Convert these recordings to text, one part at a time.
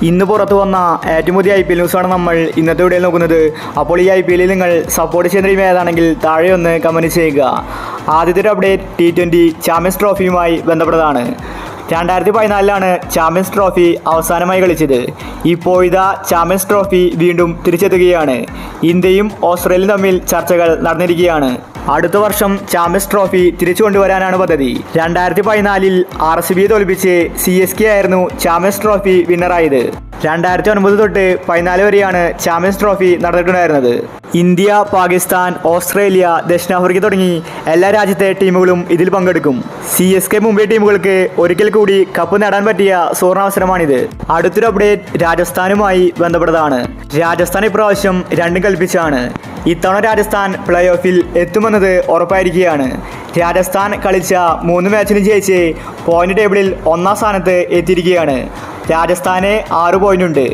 ഇന്ന് പുറത്തു വന്ന ഏറ്റവും പുതിയ IPL ന്യൂസാണ് നമ്മൾ ഇന്നത്തെ വീഡിയോയിൽ നോക്കുന്നത്. അപ്പോൾ ഈ IPL നിങ്ങൾ സപ്പോർട്ട് ചെയ്യുന്ന ടീം ഏതാണെങ്കിൽ താഴെ ഒന്ന് കമൻറ്റ് ചെയ്യുക. ആദ്യത്തെ ഒരു അപ്ഡേറ്റ് T20 ചാമ്പ്യൻസ് ട്രോഫിയുമായി ബന്ധപ്പെട്ടതാണ്. 2014 ചാമ്പ്യൻസ് ട്രോഫി അവസാനമായി കളിച്ചത്. ഇപ്പോൾ ഇതാ ചാമ്പ്യൻസ് ട്രോഫി വീണ്ടും തിരിച്ചെത്തുകയാണ്. ഇന്ത്യയും ഓസ്ട്രേലിയയും തമ്മിൽ ചർച്ചകൾ നടന്നിരിക്കുകയാണ്. അടുത്ത വർഷം ചാമ്പ്യൻസ് ട്രോഫി തിരിച്ചു കൊണ്ടുവരാനാണ് പദ്ധതി. 2014 RCB തോൽപ്പിച്ച് CSK ആയിരുന്നു ചാമ്പ്യൻസ് ട്രോഫി വിന്നറായത്. 2009 തൊട്ട് 14 വരെയാണ് ചാമ്പ്യൻസ് ട്രോഫി നടന്നിട്ടുണ്ടായിരുന്നത്. ഇന്ത്യ, പാകിസ്ഥാൻ, ഓസ്ട്രേലിയ, ദക്ഷിണാഫ്രിക്ക തുടങ്ങി എല്ലാ രാജ്യത്തെ ടീമുകളും ഇതിൽ പങ്കെടുക്കും. CSK മുംബൈ ടീമുകൾക്ക് ഒരിക്കൽ കൂടി കപ്പ് നേടാൻ പറ്റിയ സുവർണാവസരമാണിത്. അടുത്തൊരു അപ്ഡേറ്റ് രാജസ്ഥാനുമായി ബന്ധപ്പെട്ടതാണ്. രാജസ്ഥാൻ ഇപ്രാവശ്യം രണ്ടും കൽപ്പിച്ചാണ്. ഇത്തവണ രാജസ്ഥാൻ പ്ലേ ഓഫിൽ എത്തുമെന്നത് ഉറപ്പായിരിക്കുകയാണ്. രാജസ്ഥാൻ കളിച്ച 3 മാച്ചിലും ജയിച്ച് പോയിന്റ് ടേബിളിൽ 1ാം സ്ഥാനത്ത് എത്തിയിരിക്കുകയാണ്. രാജസ്ഥാന് 6 പോയിന്റുണ്ട്.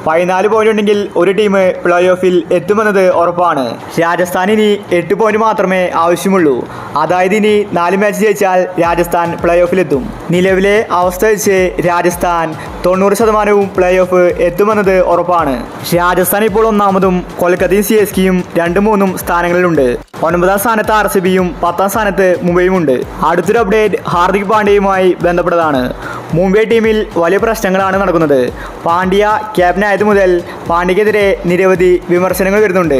14 പോയിന്റ് ഉണ്ടെങ്കിൽ ഒരു ടീം പ്ലേ ഓഫിൽ എത്തുമെന്നത് ഉറപ്പാണ്. രാജസ്ഥാൻ ഇനി 8 പോയിന്റ് മാത്രമേ ആവശ്യമുള്ളൂ. അതായത് ഇനി 4 മാച്ച് ജയിച്ചാൽ രാജസ്ഥാൻ പ്ലേ ഓഫിലെത്തും. നിലവിലെ അവസ്ഥ വെച്ച് രാജസ്ഥാൻ 90% പ്ലേ ഓഫ് എത്തുമെന്നത് ഉറപ്പാണ്. രാജസ്ഥാൻ ഇപ്പോൾ 1ാമതും കൊൽക്കത്തയും CSKയും 2-3 സ്ഥാനങ്ങളിലുണ്ട്. 9ാം സ്ഥാനത്ത് RCBയും 10ാം സ്ഥാനത്ത് മുംബൈയുമുണ്ട്. അടുത്തൊരു അപ്ഡേറ്റ് ഹാർദിക് പാണ്ഡ്യയുമായി ബന്ധപ്പെട്ടതാണ്. മുംബൈ ടീമിൽ വലിയ പ്രശ്നങ്ങളാണ് നടക്കുന്നത്. പാണ്ഡ്യ ക്യാപ്റ്റനായത് മുതൽ പാണ്ഡ്യക്കെതിരെ നിരവധി വിമർശനങ്ങൾ വരുന്നുണ്ട്.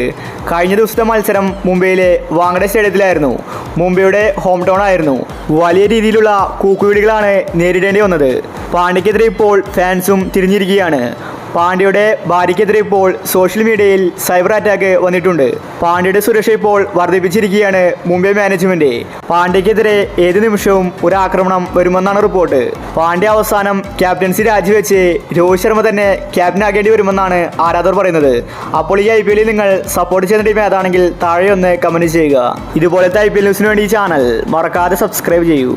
കഴിഞ്ഞ ദിവസത്തെ മത്സരം മുംബൈയിലെ വാങ്കഡെ സ്റ്റേഡിയത്തിലായിരുന്നു. മുംബൈയുടെ ഹോം ടൗൺ ആയിരുന്നു. വലിയ രീതിയിലുള്ള കൂക്കുവിളികളാണ് നേരിടേണ്ടി വന്നത്. പാണ്ഡ്യക്കെതിരെ ഇപ്പോൾ ഫാൻസും തിരിഞ്ഞിരിക്കുകയാണ്. പാണ്ഡ്യയുടെ ഭാര്യയ്ക്കെതിരെ ഇപ്പോൾ സോഷ്യൽ മീഡിയയിൽ സൈബർ അറ്റാക്ക് വന്നിട്ടുണ്ട്. പാണ്ഡ്യയുടെ സുരക്ഷ ഇപ്പോൾ വർദ്ധിപ്പിച്ചിരിക്കുകയാണ് മുംബൈ മാനേജ്മെന്റ്. പാണ്ഡ്യക്കെതിരെ ഏത് നിമിഷവും ഒരു ആക്രമണം വരുമെന്നാണ് റിപ്പോർട്ട്. പാണ്ഡ്യ അവസാനം ക്യാപ്റ്റൻസി രാജിവെച്ച് രോഹിത് ശർമ്മ തന്നെ ക്യാപ്റ്റനാകേണ്ടി വരുമെന്നാണ് ആരാധകർ പറയുന്നത്. അപ്പോൾ ഈ IPL നിങ്ങൾ സപ്പോർട്ട് ചെയ്യുന്ന ടീം ഏതാണെങ്കിൽ താഴെ ഒന്ന് കമന്റ് ചെയ്യുക. ഇതുപോലത്തെ IPL ന്യൂസിന് വേണ്ടി ഈ ചാനൽ മറക്കാതെ സബ്സ്ക്രൈബ് ചെയ്യൂ.